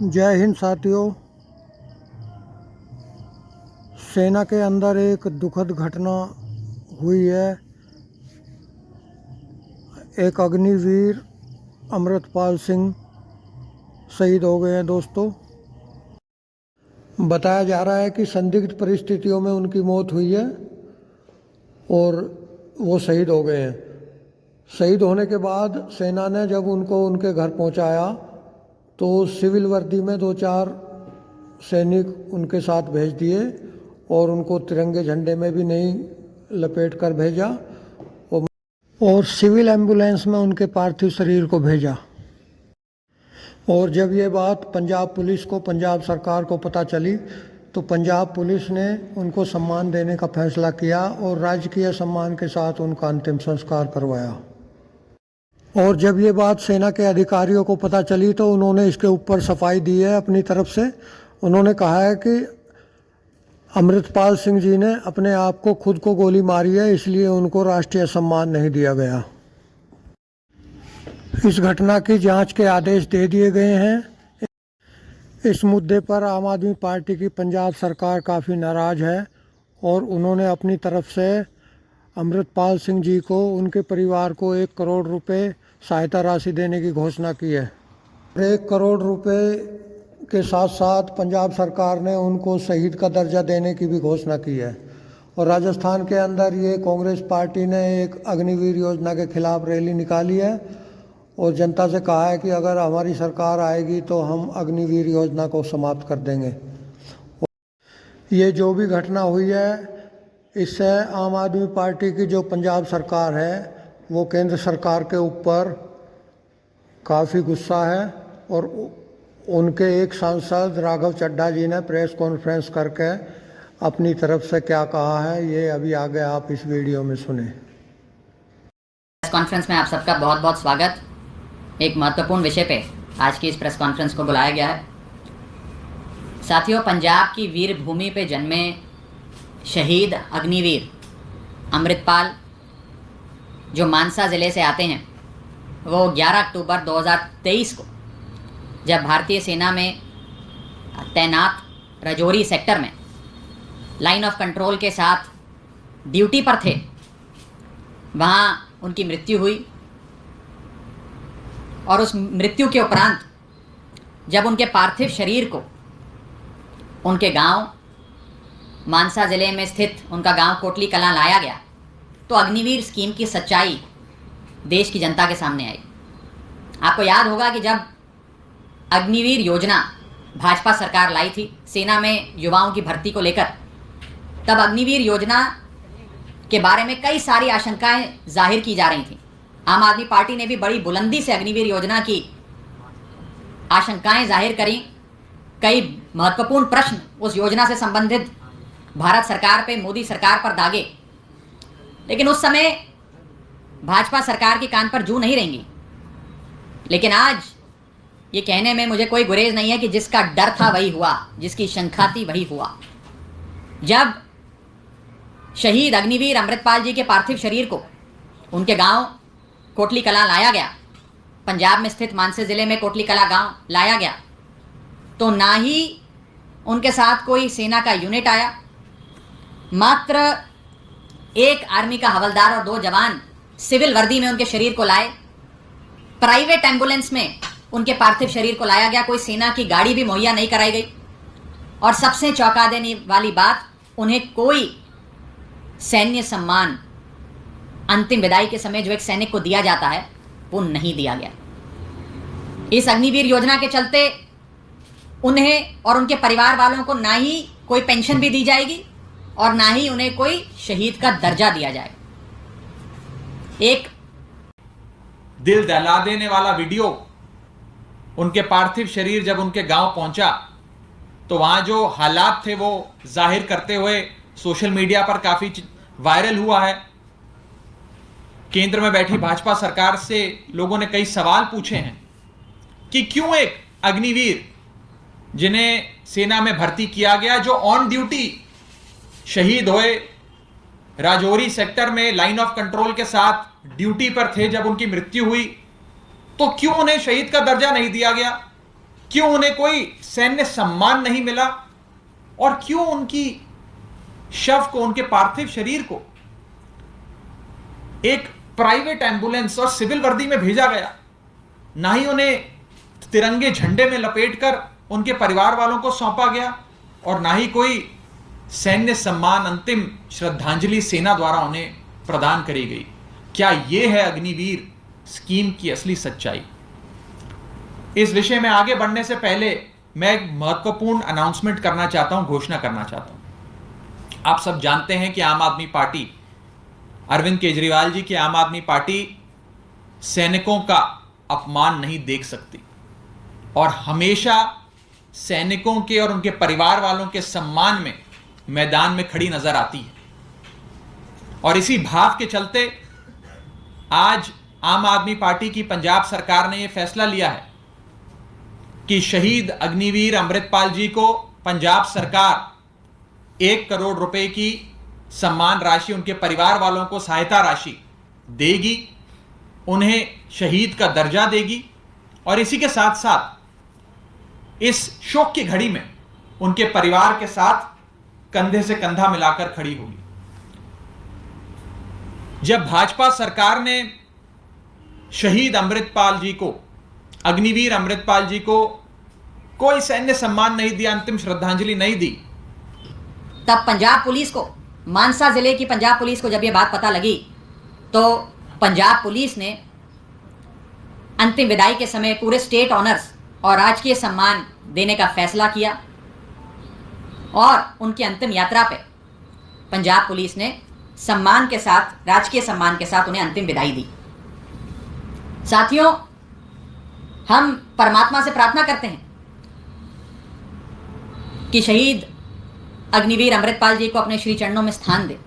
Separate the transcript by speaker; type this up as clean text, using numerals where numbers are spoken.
Speaker 1: जय हिंद साथियों। सेना के अंदर एक दुखद घटना हुई है। एक अग्निवीर अमृतपाल सिंह शहीद हो गए हैं दोस्तों। बताया जा रहा है कि संदिग्ध परिस्थितियों में उनकी मौत हुई है और वो शहीद हो गए हैं। शहीद होने के बाद सेना ने जब उनको उनके घर पहुंचाया तो सिविल वर्दी में 2-4 सैनिक उनके साथ भेज दिए और उनको तिरंगे झंडे में भी नहीं लपेट कर भेजा और सिविल एम्बुलेंस में उनके पार्थिव शरीर को भेजा। और जब ये बात पंजाब पुलिस को, पंजाब सरकार को पता चली तो पंजाब पुलिस ने उनको सम्मान देने का फैसला किया और राजकीय सम्मान के साथ उनका अंतिम संस्कार करवाया। और जब ये बात सेना के अधिकारियों को पता चली तो उन्होंने इसके ऊपर सफाई दी है अपनी तरफ से। उन्होंने कहा है कि अमृतपाल सिंह जी ने अपने आप को खुद को गोली मारी है, इसलिए उनको राष्ट्रीय सम्मान नहीं दिया गया। इस घटना की जांच के आदेश दे दिए गए हैं। इस मुद्दे पर आम आदमी पार्टी की पंजाब सरकार काफ़ी नाराज़ है और उन्होंने अपनी तरफ से अमृतपाल सिंह जी को, उनके परिवार को 1 करोड़ रुपए सहायता राशि देने की घोषणा की है। 1 करोड़ रुपए के साथ साथ पंजाब सरकार ने उनको शहीद का दर्जा देने की भी घोषणा की है। और राजस्थान के अंदर ये कांग्रेस पार्टी ने एक अग्निवीर योजना के खिलाफ रैली निकाली है और जनता से कहा है कि अगर हमारी सरकार आएगी तो हम अग्निवीर योजना को समाप्त कर देंगे। ये जो भी घटना हुई है इससे आम आदमी पार्टी की जो पंजाब सरकार है वो केंद्र सरकार के ऊपर काफ़ी गुस्सा है। और उनके एक सांसद राघव चड्ढा जी ने प्रेस कॉन्फ्रेंस करके अपनी तरफ से क्या कहा है, ये अभी आगे आप इस वीडियो में सुने।
Speaker 2: प्रेस कॉन्फ्रेंस में आप सबका बहुत बहुत स्वागत। एक महत्वपूर्ण विषय पे आज की इस प्रेस कॉन्फ्रेंस को बुलाया गया है। साथियों, पंजाब की वीर भूमि पे जन्मे शहीद अग्निवीर अमृतपाल जो मानसा ज़िले से आते हैं, वो 11 अक्टूबर 2023 को जब भारतीय सेना में तैनात राजौरी सेक्टर में लाइन ऑफ कंट्रोल के साथ ड्यूटी पर थे, वहाँ उनकी मृत्यु हुई। और उस मृत्यु के उपरांत जब उनके पार्थिव शरीर को उनके गांव मानसा ज़िले में स्थित उनका गांव कोटली कलां लाया गया तो अग्निवीर स्कीम की सच्चाई देश की जनता के सामने आई। आपको याद होगा कि जब अग्निवीर योजना भाजपा सरकार लाई थी सेना में युवाओं की भर्ती को लेकर, तब अग्निवीर योजना के बारे में कई सारी आशंकाएं जाहिर की जा रही थी। आम आदमी पार्टी ने भी बड़ी बुलंदी से अग्निवीर योजना की आशंकाएं जाहिर करी। कई महत्वपूर्ण प्रश्न उस योजना से संबंधित भारत सरकार पे, मोदी सरकार पर दागे, लेकिन उस समय भाजपा सरकार की कान पर जू नहीं रहेंगी। लेकिन आज ये कहने में मुझे कोई गुरेज नहीं है कि जिसका डर था वही हुआ, जिसकी शंका थी वही हुआ। जब शहीद अग्निवीर अमृतपाल जी के पार्थिव शरीर को उनके गांव कोटली कलां लाया गया, पंजाब में स्थित मानसा ज़िले में कोटली कलां गांव लाया गया, तो ना ही उनके साथ कोई सेना का यूनिट आया, मात्र एक आर्मी का हवलदार और 2 जवान सिविल वर्दी में उनके शरीर को लाए। प्राइवेट एम्बुलेंस में उनके पार्थिव शरीर को लाया गया, कोई सेना की गाड़ी भी मुहैया नहीं कराई गई। और सबसे चौंका देने वाली बात, उन्हें कोई सैन्य सम्मान अंतिम विदाई के समय जो एक सैनिक को दिया जाता है वो नहीं दिया गया। इस अग्निवीर योजना के चलते उन्हें और उनके परिवार वालों को ना ही कोई पेंशन भी दी जाएगी और ना ही उन्हें कोई शहीद का दर्जा दिया जाएगा। एक
Speaker 3: दिल दहला देने वाला वीडियो, उनके पार्थिव शरीर जब उनके गांव पहुंचा तो वहां जो हालात थे वो जाहिर करते हुए सोशल मीडिया पर काफी वायरल हुआ है। केंद्र में बैठी भाजपा सरकार से लोगों ने कई सवाल पूछे हैं कि क्यों एक अग्निवीर जिन्हें सेना में भर्ती किया गया, जो ऑन ड्यूटी शहीद हुए, राजौरी सेक्टर में लाइन ऑफ कंट्रोल के साथ ड्यूटी पर थे, जब उनकी मृत्यु हुई तो क्यों उन्हें शहीद का दर्जा नहीं दिया गया? क्यों उन्हें कोई सैन्य सम्मान नहीं मिला और क्यों उनकी शव को, उनके पार्थिव शरीर को एक प्राइवेट एम्बुलेंस और सिविल वर्दी में भेजा गया, ना ही उन्हें तिरंगे झंडे में लपेटकर उनके परिवार वालों को सौंपा गया और ना ही कोई सैन्य सम्मान, अंतिम श्रद्धांजलि सेना द्वारा उन्हें प्रदान करी गई। क्या यह है अग्निवीर स्कीम की असली सच्चाई? इस विषय में आगे बढ़ने से पहले मैं एक महत्वपूर्ण अनाउंसमेंट करना चाहता हूं, घोषणा करना चाहता हूं। आप सब जानते हैं कि आम आदमी पार्टी, अरविंद केजरीवाल जी की आम आदमी पार्टी सैनिकों का अपमान नहीं देख सकती और हमेशा सैनिकों के और उनके परिवार वालों के सम्मान में मैदान में खड़ी नजर आती है। और इसी भाव के चलते आज आम आदमी पार्टी की पंजाब सरकार ने यह फैसला लिया है कि शहीद अग्निवीर अमृतपाल जी को पंजाब सरकार 1 करोड़ रुपए की सम्मान राशि, उनके परिवार वालों को सहायता राशि देगी, उन्हें शहीद का दर्जा देगी और इसी के साथ साथ इस शोक की घड़ी में उनके परिवार के साथ कंधे से कंधा मिलाकर खड़ी होगी। जब भाजपा सरकार ने शहीद अमृतपाल जी को, अग्निवीर अमृतपाल जी को कोई सैन्य सम्मान नहीं दिया, अंतिम श्रद्धांजलि नहीं दी,
Speaker 2: तब पंजाब पुलिस को, मानसा जिले की पंजाब पुलिस को जब यह बात पता लगी तो पंजाब पुलिस ने अंतिम विदाई के समय पूरे स्टेट ऑनर्स और राजकीय सम्मान देने का फैसला किया और उनकी अंतिम यात्रा पे पंजाब पुलिस ने सम्मान के साथ, राजकीय सम्मान के साथ उन्हें अंतिम विदाई दी। साथियों, हम परमात्मा से प्रार्थना करते हैं कि शहीद अग्निवीर अमृतपाल जी को अपने श्री चरणों में स्थान दे